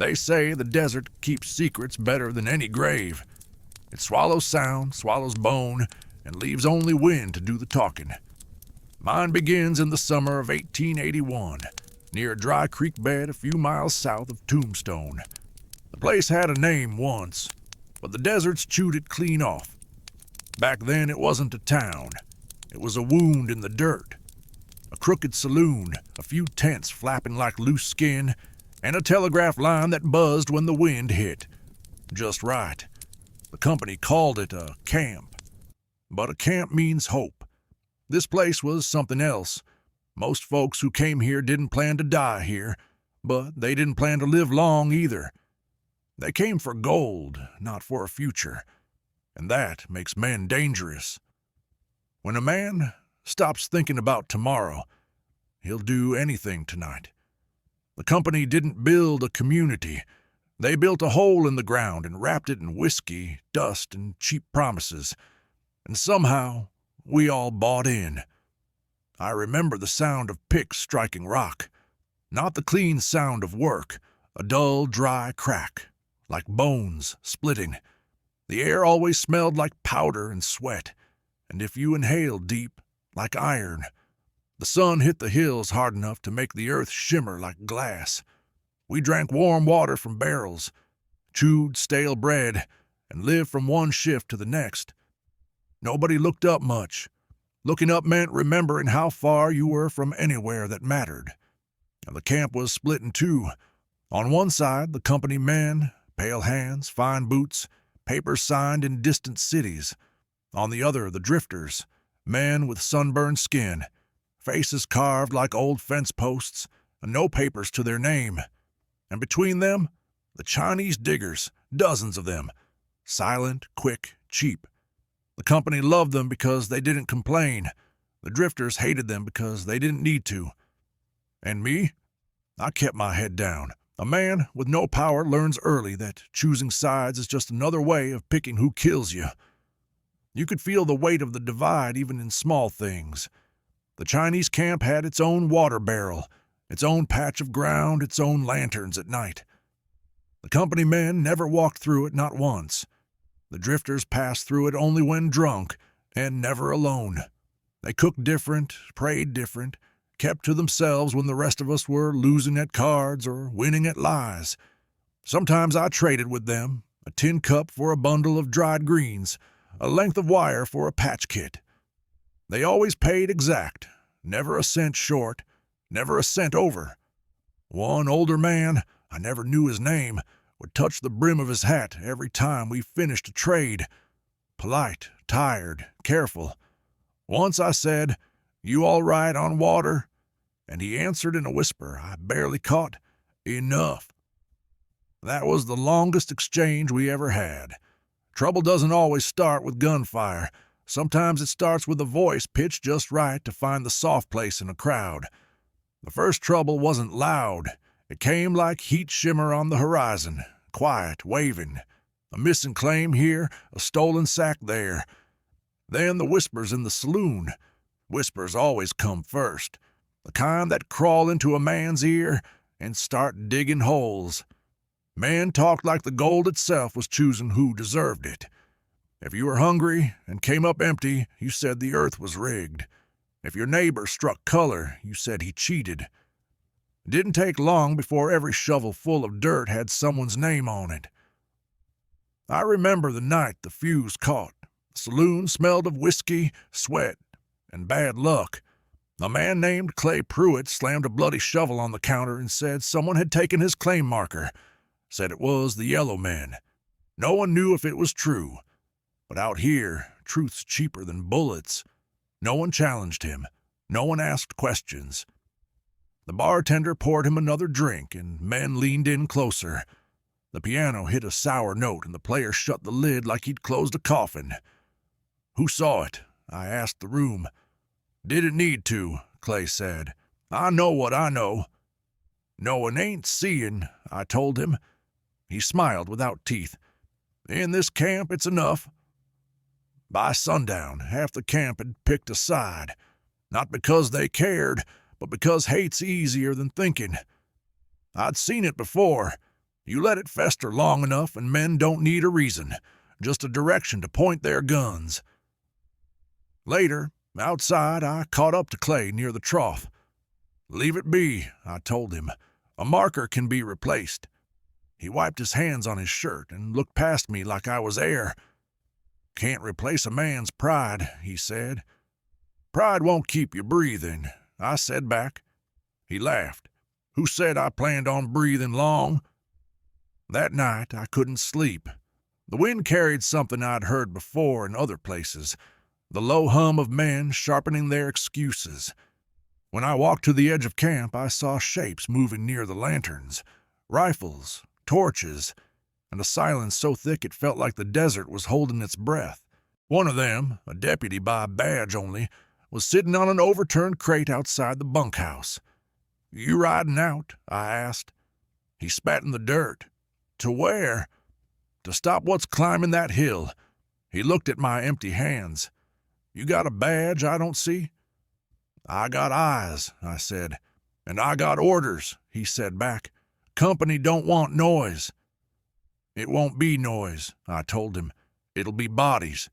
They say the desert keeps secrets better than any grave. It swallows sound, swallows bone, and leaves only wind to do the talking. Mine begins in the summer of 1881, near a dry creek bed a few miles south of Tombstone. The place had a name once, but the deserts chewed it clean off. Back then it wasn't a town. It was a wound in the dirt. A crooked saloon, a few tents flapping like loose skin, and a telegraph line that buzzed when the wind hit. Just right. The company called it a camp. But a camp means hope. This place was something else. Most folks who came here didn't plan to die here, but they didn't plan to live long either. They came for gold, not for a future, and that makes men dangerous. When a man stops thinking about tomorrow, he'll do anything tonight. The company didn't build a community. They built a hole in the ground and wrapped it in whiskey, dust, and cheap promises. And somehow, we all bought in. I remember the sound of picks striking rock, not the clean sound of work, a dull, dry crack, like bones splitting. The air always smelled like powder and sweat, and if you inhaled deep, like iron. The sun hit the hills hard enough to make the earth shimmer like glass. We drank warm water from barrels, chewed stale bread, and lived from one shift to the next. Nobody looked up much. Looking up meant remembering how far you were from anywhere that mattered. And the camp was split in two. On one side, the company men, pale hands, fine boots, papers signed in distant cities. On the other, the drifters, men with sunburned skin, faces carved like old fence posts, and no papers to their name. And between them, the Chinese diggers, dozens of them, silent, quick, cheap. The company loved them because they didn't complain. The drifters hated them because they didn't need to. And me? I kept my head down. A man with no power learns early that choosing sides is just another way of picking who kills you. You could feel the weight of the divide even in small things. The Chinese camp had its own water barrel, its own patch of ground, its own lanterns at night. The company men never walked through it, not once. The drifters passed through it only when drunk, and never alone. They cooked different, prayed different, kept to themselves when the rest of us were losing at cards or winning at lies. Sometimes I traded with them, a tin cup for a bundle of dried greens, a length of wire for a patch kit. They always paid exact, never a cent short, never a cent over. One older man, I never knew his name, would touch the brim of his hat every time we finished a trade. Polite, tired, careful. Once I said, "You all right on water?" And he answered in a whisper I barely caught, "Enough." That was the longest exchange we ever had. Trouble doesn't always start with gunfire. Sometimes it starts with a voice pitched just right to find the soft place in a crowd. The first trouble wasn't loud. It came like heat shimmer on the horizon, quiet, waving. A missing claim here, a stolen sack there. Then the whispers in the saloon. Whispers always come first. The kind that crawl into a man's ear and start digging holes. Men talked like the gold itself was choosing who deserved it. If you were hungry and came up empty, you said the earth was rigged. If your neighbor struck color, you said he cheated. It didn't take long before every shovel full of dirt had someone's name on it. I remember the night the fuse caught. The saloon smelled of whiskey, sweat, and bad luck. A man named Clay Pruitt slammed a bloody shovel on the counter and said someone had taken his claim marker. Said it was the Yellow Men. No one knew if it was true. But out here, truth's cheaper than bullets. No one challenged him. No one asked questions. The bartender poured him another drink, and men leaned in closer. The piano hit a sour note, and the player shut the lid like he'd closed a coffin. "Who saw it?" I asked the room. "Didn't need to," Clay said. "I know what I know." "Knowin' ain't seein'," I told him. He smiled without teeth. "In this camp, it's enough." By sundown, half the camp had picked a side. Not because they cared, but because hate's easier than thinking. I'd seen it before. You let it fester long enough and men don't need a reason, just a direction to point their guns. Later, outside, I caught up to Clay near the trough. "Leave it be," I told him. "A marker can be replaced." He wiped his hands on his shirt and looked past me like I was air. "Can't replace a man's pride," he said. "Pride won't keep you breathing," I said back. He laughed. "Who said I planned on breathing long?" That night I couldn't sleep. The wind carried something I'd heard before in other places, the low hum of men sharpening their excuses. When I walked to the edge of camp, I saw shapes moving near the lanterns, rifles, torches, and a silence so thick it felt like the desert was holding its breath. One of them, a deputy by badge only, was sitting on an overturned crate outside the bunkhouse. "You riding out?" I asked. He spat in the dirt. "To where?" "To stop what's climbing that hill." He looked at my empty hands. "You got a badge I don't see?" "I got eyes," I said. "And I got orders," he said back. "Company don't want noise." "It won't be noise," I told him. "It'll be bodies."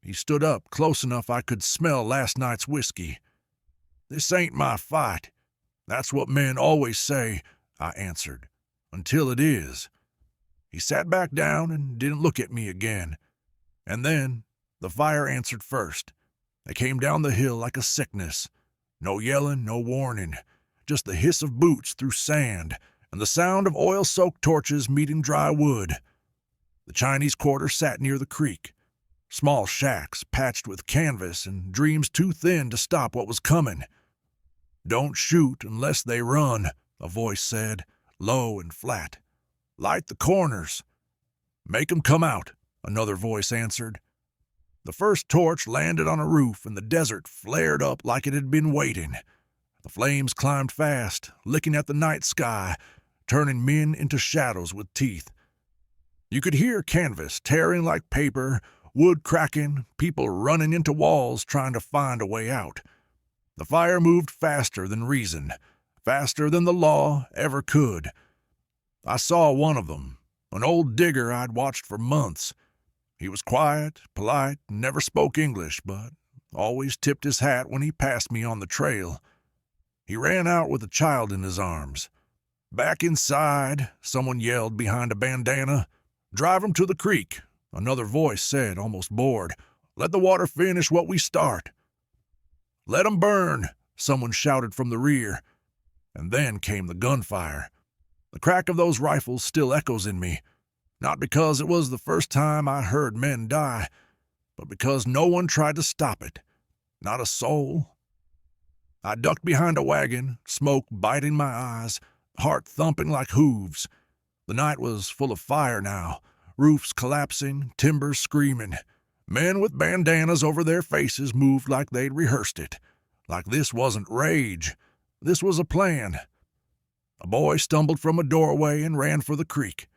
He stood up close enough I could smell last night's whiskey. "This ain't my fight." "That's what men always say," I answered. "Until it is." He sat back down and didn't look at me again. And then the fire answered first. It came down the hill like a sickness. No yelling, no warning. Just the hiss of boots through sand and the sound of oil-soaked torches meeting dry wood. The Chinese quarter sat near the creek. Small shacks patched with canvas and dreams too thin to stop what was coming. "Don't shoot unless they run," a voice said, low and flat. "Light the corners." "Make 'em come out," another voice answered. The first torch landed on a roof and the desert flared up like it had been waiting. The flames climbed fast, licking at the night sky, turning men into shadows with teeth. You could hear canvas tearing like paper, wood cracking, people running into walls trying to find a way out. The fire moved faster than reason, faster than the law ever could. I saw one of them, an old digger I'd watched for months. He was quiet, polite, never spoke English, but always tipped his hat when he passed me on the trail. He ran out with a child in his arms. "Back inside," someone yelled behind a bandana. "Drive 'em to the creek," another voice said, almost bored. "Let the water finish what we start." "Let 'em burn," someone shouted from the rear. And then came the gunfire. The crack of those rifles still echoes in me, not because it was the first time I heard men die, but because no one tried to stop it. Not a soul. I ducked behind a wagon, smoke biting my eyes, heart thumping like hooves. The night was full of fire now, roofs collapsing, timbers screaming. Men with bandanas over their faces moved like they'd rehearsed it, like this wasn't rage. This was a plan. A boy stumbled from a doorway and ran for the creek.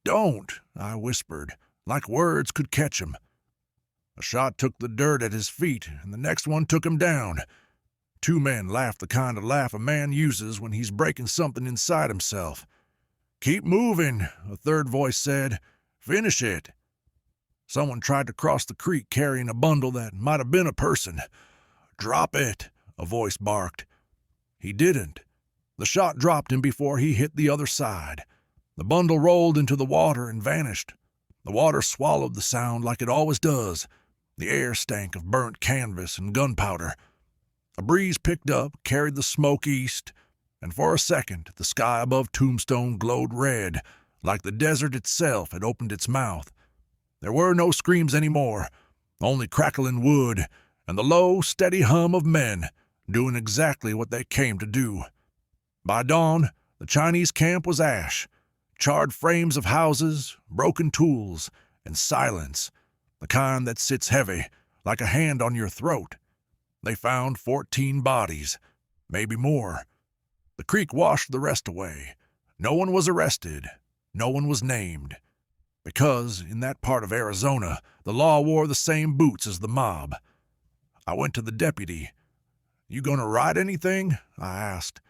"Don't," I whispered, like words could catch him. A shot took the dirt at his feet, and the next one took him down. Two men laughed the kind of laugh a man uses when he's breaking something inside himself. "Keep moving," a third voice said. "Finish it." Someone tried to cross the creek carrying a bundle that might have been a person. "Drop it," a voice barked. He didn't. The shot dropped him before he hit the other side. The bundle rolled into the water and vanished. The water swallowed the sound like it always does. The air stank of burnt canvas and gunpowder. A breeze picked up, carried the smoke east, and for a second the sky above Tombstone glowed red, like the desert itself had opened its mouth. There were no screams anymore, only crackling wood and the low, steady hum of men doing exactly what they came to do. By dawn, the Chinese camp was ash, charred frames of houses, broken tools, and silence, the kind that sits heavy, like a hand on your throat. They found 14 bodies, maybe more. The creek washed the rest away. No one was arrested. No one was named. Because, in that part of Arizona, the law wore the same boots as the mob. I went to the deputy. "You gonna write anything?" I asked.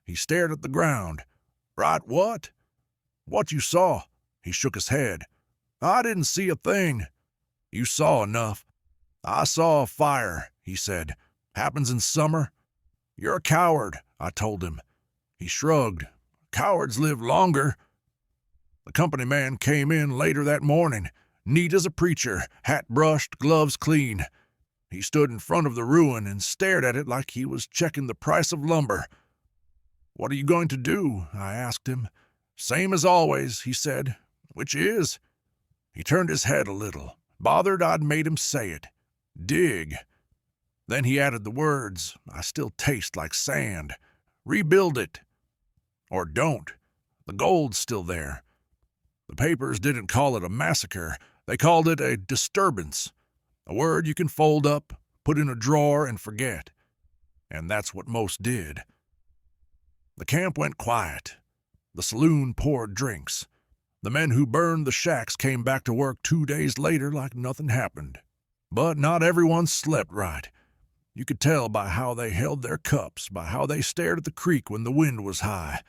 He stared at the ground. "Write what?" What you saw?" He shook his head. "I didn't see a thing." "You saw enough." "I saw a fire," he said. "Happens in summer." "You're a coward," I told him. He shrugged. "Cowards live longer." The company man came in later that morning, neat as a preacher, hat brushed, gloves clean. He stood in front of the ruin and stared at it like he was checking the price of lumber. "What are you going to do?" I asked him. "Same as always," he said. "Which is?" He turned his head a little, bothered I'd made him say it. "Dig." Then he added the words I still taste like sand. "Rebuild it." Or don't. The gold's still there. The papers didn't call it a massacre. They called it a disturbance. A word you can fold up, put in a drawer, and forget. And that's what most did. The camp went quiet. The saloon poured drinks. The men who burned the shacks came back to work 2 days later like nothing happened. But not everyone slept right. You could tell by how they held their cups, by how they stared at the creek when the wind was high.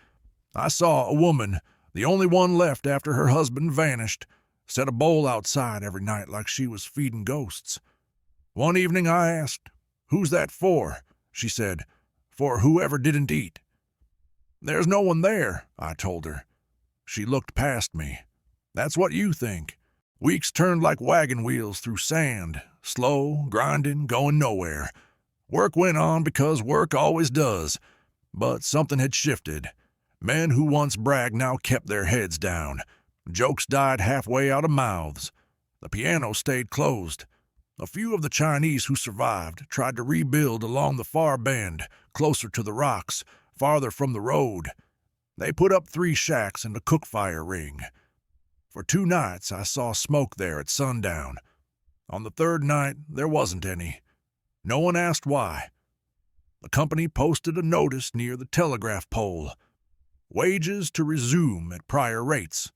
I saw a woman, the only one left after her husband vanished, set a bowl outside every night like she was feeding ghosts. One evening I asked, "Who's that for?" She said, "For whoever didn't eat." "There's no one there," I told her. She looked past me. "That's what you think." Weeks turned like wagon wheels through sand, slow, grinding, going nowhere. Work went on because work always does. But something had shifted. Men who once bragged now kept their heads down. Jokes died halfway out of mouths. The piano stayed closed. A few of the Chinese who survived tried to rebuild along the far bend, closer to the rocks, farther from the road. They put up 3 shacks and a cook fire ring. For 2 nights I saw smoke there at sundown. On the 3rd night there wasn't any. No one asked why. The company posted a notice near the telegraph pole. Wages to resume at prior rates.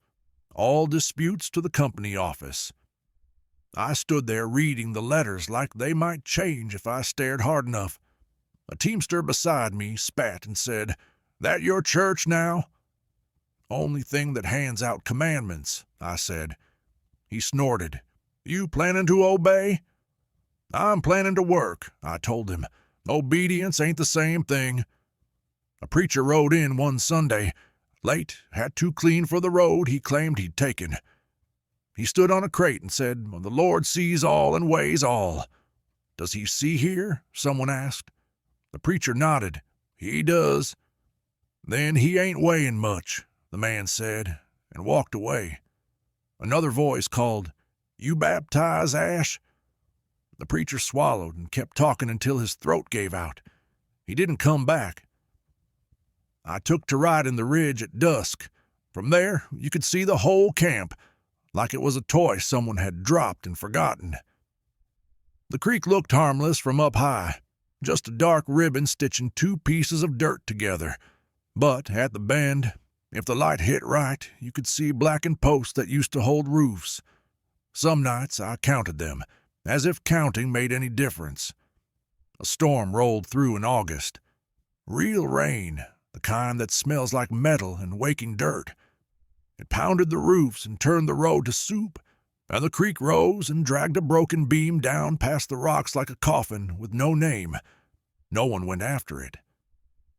All disputes to the company office. I stood there reading the letters like they might change if I stared hard enough. A teamster beside me spat and said, "That your church now?" "Only thing that hands out commandments," I said. He snorted. "You planning to obey?" "I'm planning to work," I told him. "Obedience ain't the same thing." A preacher rode in one Sunday. Late, hat too clean for the road he claimed he'd taken. He stood on a crate and said, "The Lord sees all and weighs all." "Does he see here?" someone asked. The preacher nodded. "He does." "Then he ain't weighing much," the man said, and walked away. Another voice called, "You baptize, Ash?" The preacher swallowed and kept talking until his throat gave out. He didn't come back. I took to riding the ridge at dusk. From there, you could see the whole camp, like it was a toy someone had dropped and forgotten. The creek looked harmless from up high, just a dark ribbon stitching 2 pieces of dirt together. But at the bend, if the light hit right, you could see blackened posts that used to hold roofs. Some nights I counted them, as if counting made any difference. A storm rolled through in August. Real rain, the kind that smells like metal and waking dirt. It pounded the roofs and turned the road to soup, and the creek rose and dragged a broken beam down past the rocks like a coffin with no name. No one went after it.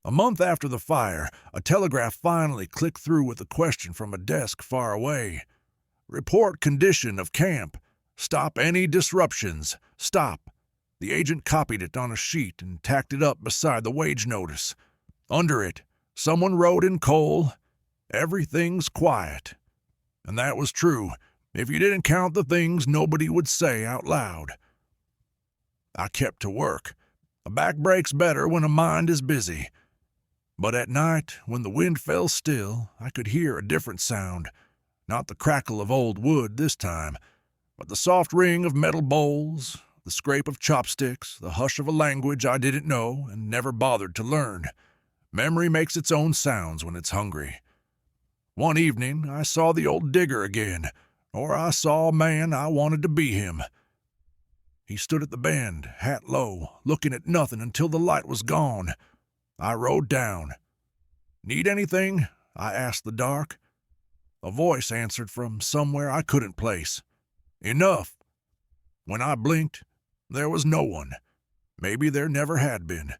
A month after the fire, a telegraph finally clicked through with a question from a desk far away. "Report condition of camp. Stop any disruptions. Stop." The agent copied it on a sheet and tacked it up beside the wage notice. Under it, someone wrote in coal, "Everything's quiet." And that was true, if you didn't count the things nobody would say out loud. I kept to work. A back breaks better when a mind is busy. But at night, when the wind fell still, I could hear a different sound. Not the crackle of old wood this time, but the soft ring of metal bowls, the scrape of chopsticks, the hush of a language I didn't know and never bothered to learn. Memory makes its own sounds when it's hungry. One evening, I saw the old digger again, or I saw a man I wanted to be him. He stood at the bend, hat low, looking at nothing until the light was gone. I rode down. "Need anything?" I asked the dark. A voice answered from somewhere I couldn't place. Enough. When I blinked, there was no one. Maybe there never had been.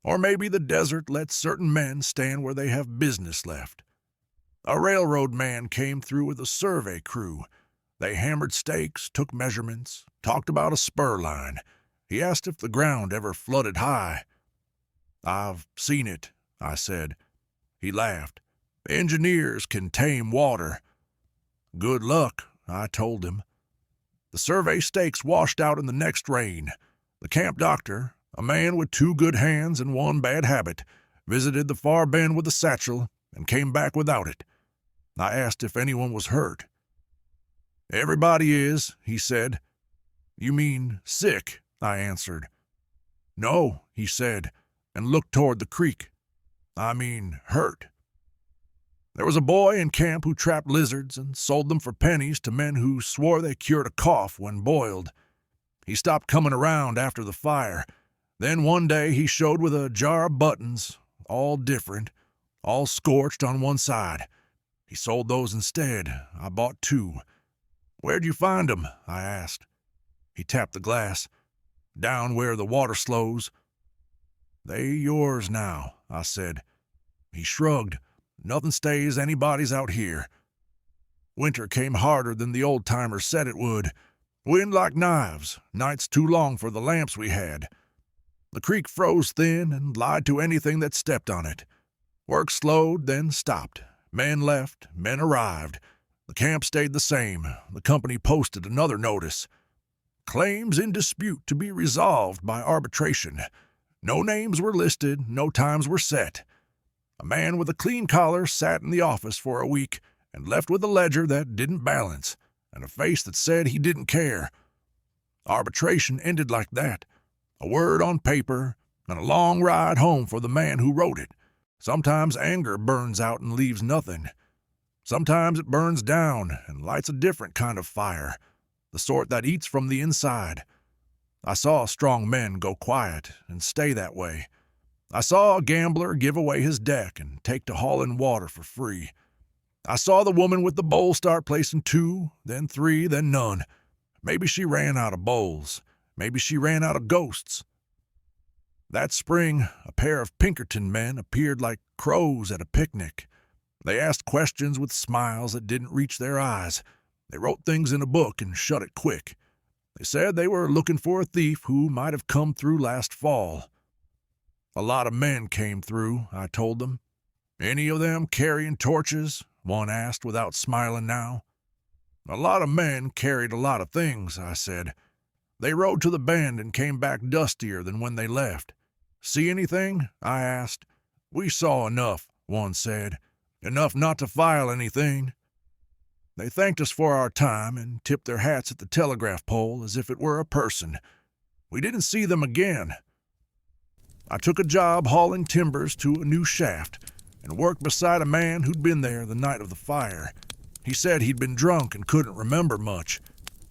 Or maybe the desert lets certain men stand where they have business left. A railroad man came through with a survey crew. They hammered stakes, took measurements, talked about a spur line. He asked if the ground ever flooded high. "I've seen it," I said. He laughed. "Engineers can tame water." "Good luck," I told him. The survey stakes washed out in the next rain. The camp doctor, a man with 2 good hands and 1 bad habit, visited the far bend with a satchel and came back without it. I asked if anyone was hurt. "Everybody is," he said. "You mean sick?" I answered. "No," he said, and looked toward the creek. "I mean hurt." There was a boy in camp who trapped lizards and sold them for pennies to men who swore they cured a cough when boiled. He stopped coming around after the fire. Then one day he showed with a jar of buttons, all different, all scorched on one side. He sold those instead. I bought 2. "Where'd you find 'em?" I asked. He tapped the glass. "Down where the water slows." "They yours now," I said. He shrugged. "Nothing stays anybody's out here." Winter came harder than the old-timers said it would. Wind like knives, nights too long for the lamps we had. The creek froze thin and lied to anything that stepped on it. Work slowed, then stopped. Men left, men arrived. The camp stayed the same. The company posted another notice. "Claims in dispute to be resolved by arbitration." No names were listed, no times were set. A man with a clean collar sat in the office for a week and left with a ledger that didn't balance and a face that said he didn't care. Arbitration ended like that. A word on paper and a long ride home for the man who wrote it. Sometimes anger burns out and leaves nothing. Sometimes it burns down and lights a different kind of fire, the sort that eats from the inside. I saw strong men go quiet and stay that way. I saw a gambler give away his deck and take to hauling water for free. I saw the woman with the bowl start placing 2, then 3, then none. Maybe she ran out of bowls. Maybe she ran out of ghosts. That spring, a pair of Pinkerton men appeared like crows at a picnic. They asked questions with smiles that didn't reach their eyes. They wrote things in a book and shut it quick. They said they were looking for a thief who might have come through last fall. "A lot of men came through," I told them. "Any of them carrying torches?" one asked without smiling now. "A lot of men carried a lot of things," I said. "They rode to the bend and came back dustier than when they left." "See anything?" I asked. "We saw enough," one said. "Enough not to file anything." They thanked us for our time and tipped their hats at the telegraph pole as if it were a person. We didn't see them again. I took a job hauling timbers to a new shaft and worked beside a man who'd been there the night of the fire. He said he'd been drunk and couldn't remember much.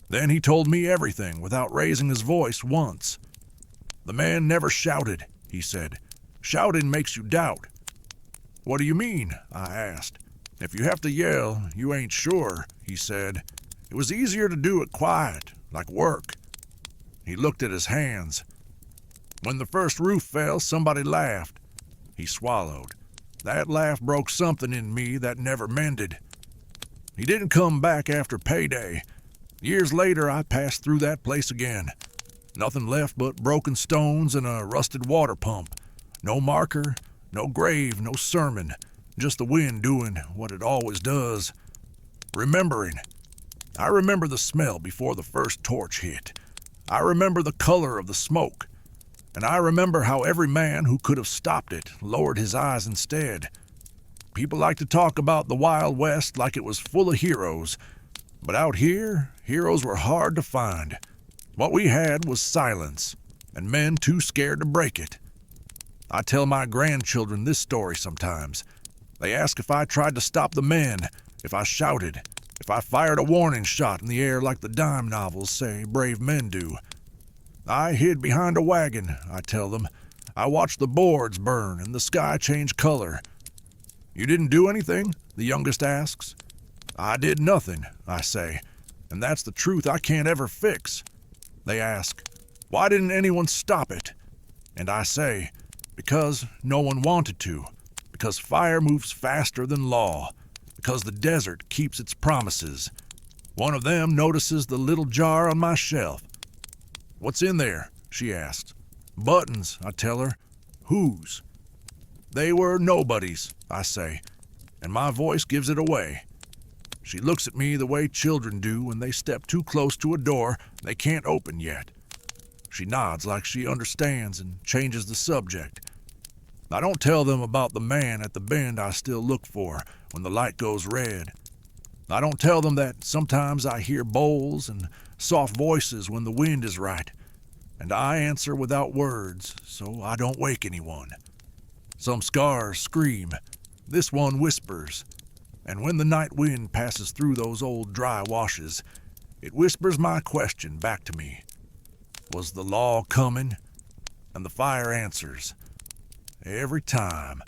Then he told me everything without raising his voice once. "The man never shouted," he said. "Shouting makes you doubt." "What do you mean?" I asked. "If you have to yell, you ain't sure," he said. "It was easier to do it quiet, like work." He looked at his hands. "When the first roof fell, somebody laughed." He swallowed. "That laugh broke something in me that never mended." He didn't come back after payday. Years later, I passed through that place again. Nothing left but broken stones and a rusted water pump. No marker, no grave, no sermon. Just the wind doing what it always does. Remembering. I remember the smell before the first torch hit. I remember the color of the smoke. And I remember how every man who could have stopped it lowered his eyes instead. People like to talk about the Wild West like it was full of heroes. But out here, heroes were hard to find. What we had was silence, and men too scared to break it. I tell my grandchildren this story sometimes. They ask if I tried to stop the men, if I shouted, if I fired a warning shot in the air like the dime novels say brave men do. I hid behind a wagon, I tell them. I watched the boards burn and the sky change color. "You didn't do anything?" the youngest asks. I did nothing, I say, and that's the truth I can't ever fix. They ask, why didn't anyone stop it? And I say, because no one wanted to, because fire moves faster than law, because the desert keeps its promises. One of them notices the little jar on my shelf. What's in there? She asks. Buttons, I tell her. Whose? They were nobody's, I say, and my voice gives it away. She looks at me the way children do when they step too close to a door they can't open yet. She nods like she understands and changes the subject. I don't tell them about the man at the bend I still look for when the light goes red. I don't tell them that sometimes I hear bowls and soft voices when the wind is right, and I answer without words so I don't wake anyone. Some scars scream, this one whispers, and when the night wind passes through those old dry washes, it whispers my question back to me. Was the law coming? And the fire answers, every time.